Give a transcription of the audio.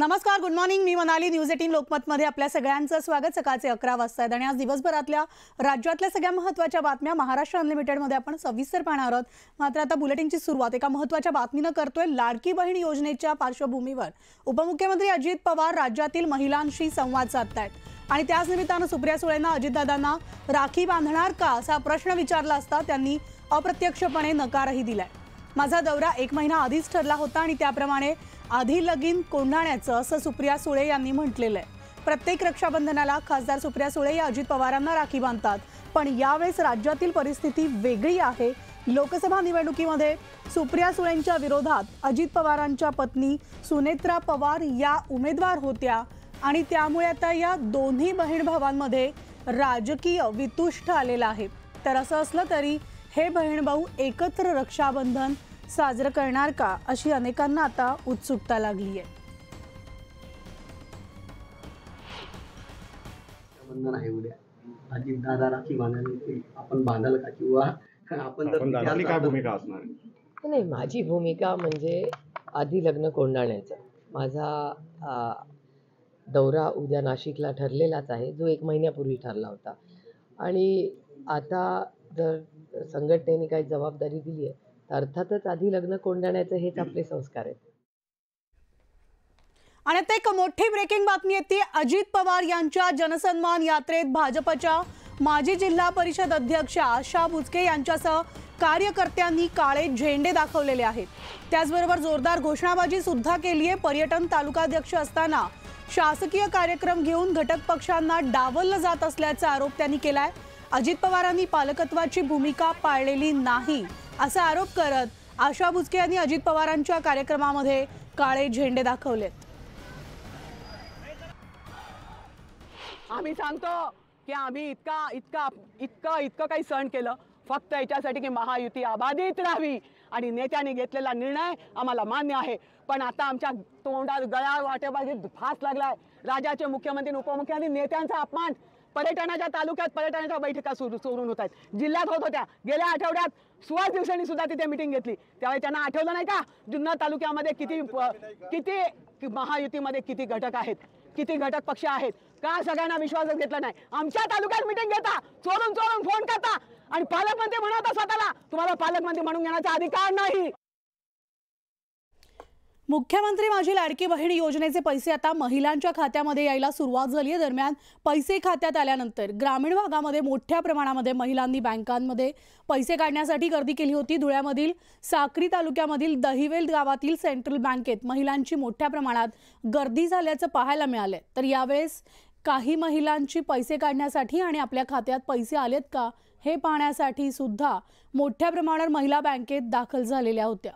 नमस्कार, good morning. मी Manali. News 18 लोकमतमध्ये आपल्या सगळ्यांचं स्वागत. सकाळचे 11 वाजता आहेत आणि आज दिवसभरातल्या राज्यातल्या सगळ्या महत्त्वाच्या बातम्या महाराष्ट्र अनलिमिटेडमध्ये आपण सविस्तर पाहणार आहोत. मात्र आता बुलेटिनची सुरुवात एका महत्त्वाच्या बातमीनं करतोय. लाडकी बहीण योजनेच्या पार्श्वभूमीवर उपमुख्यमंत्री अजित पवार राज्यातील महिलांशी संवाद साधतायत आणि त्याच निमित्तानं सुप्रिया सुळेंना अजितदादांना राखी बांधणार का असा प्रश्न विचारला असता त्यांनी अप्रत्यक्षपणे नकारही दिलाय. माझा दौरा 1 महिना आधीच ठरला होता आणि त्याप्रमाणे आधी लगीन कोंढाण्याचं असं सुप्रिया सुळे यांनी म्हटलेलं आहे. प्रत्येक रक्षाबंधनाला खासदार सुप्रिया सुळे या अजित पवारांना राखी बांधतात, पण यावेळेस राज्यातील परिस्थिती वेगळी आहे. लोकसभा निवडणुकीमध्ये सुप्रिया सुळेंच्या विरोधात अजित पवारांच्या पत्नी सुनेत्रा पवार या उमेदवार होत्या आणि त्यामुळे आता या दोन्ही बहीण भावांमध्ये राजकीय वितुष्ट आलेला आहे. तर असं असलं तरी हे बहीण भाऊ एकत्र रक्षाबंधन साजरं करणार का अशी अनेकांना आता उत्सुकता लागली आहे. बंधन आहे उद्या अजित दादा राखी बांधायला आपण बांधाल का किंवा आपण दादानी काय भूमिका असणार? नाही, माझी भूमिका म्हणजे आधी लग्न कोंढाण्याचं. माझा दौरा उद्या नाशिकला ठरलेलाच आहे, जो 1 महिन्यापूर्वी ठरला होता. आणि आता जर संघटनेने काही जबाबदारी दिली आहे तर अर्थातच आधी लग्न कोंढाण्याचं हेच आपले संस्कार आहेत. आणि आता एक मोठी ब्रेकिंग बातमी येते. अजित पवार यांच्या जनसन्मान यात्रेत भाजपच्या माजी जिल्हा परिषद अध्यक्षा आशा बुचके यांच्यासह कार्यकर्त्यांनी काळे झेंडे दाखवलेले आहेत. त्याचबरोबर जोरदार घोषणाबाजी सुद्धा केली आहे. पर्यटन तालुकाध्यक्ष असताना शासकीय कार्यक्रम घेऊन घटक पक्षांना डावललं जात असल्याचा आरोप त्यांनी केलाय. अजित पवारांनी पालकत्वाची भूमिका पाळलेली नाही असा आरोप करत आशा बुचके यांनी अजित पवारांच्या कार्यक्रमामध्ये काळे झेंडे दाखवलेत. आम्ही सांगतो की आम्ही इतकं काही सहन केलं फक्त याच्यासाठी की महायुती अबाधित राहावी आणि नेत्यांनी घेतलेला निर्णय आम्हाला मान्य आहे. पण आता आमच्या तोंडात गळ्या वाटेबाजी फास लागलाय. राज्याचे मुख्यमंत्री उपमुख्यमंत्री नेत्यांचा अपमान. पर्यटनाच्या तालुक्यात पर्यटनाच्या बैठका सुरू होत आहेत, जिल्ह्यात होत होत्या. गेल्या आठवड्यात सुहास दिवसांनी सुद्धा तिथे मीटिंग घेतली. त्यावेळी त्यांना आठवलं नाही का जुन्नर तालुक्यामध्ये किती महायुतीमध्ये किती घटक आहेत, किती घटक पक्ष आहेत, का सगळ्यांना विश्वासात घेतला नाही? आमच्या तालुक्यात मीटिंग घेता, चोरून फोन करता आणि पालकमंत्री म्हणता स्वतःला. तुम्हाला पालकमंत्री म्हणून घेण्याचा अधिकार नाही. मुख्यमंत्री माझी लाडकी बहीण योजनेचे पैसे आता महिलांच्या खात्यामध्ये यायला सुरुवात झाली आहे. दरम्यान पैसे खात्यात आल्यानंतर ग्रामीण भागामध्ये मोठ्या प्रमाणामध्ये महिलांनी बँकांमध्ये पैसे काढण्यासाठी गर्दी केली होती. धुळ्यामधील साक्री तालुक्यामधील दहिवेल गावातील सेंट्रल बँकेत महिलांची मोठ्या प्रमाणात गर्दी झाल्याचं पाहायला मिळालंय. तर यावेळेस काही महिलांची पैसे काढण्यासाठी आणि आपल्या खात्यात पैसे आलेत का हे पाहण्यासाठी सुद्धा मोठ्या प्रमाणावर महिला बँकेत दाखल झालेल्या होत्या.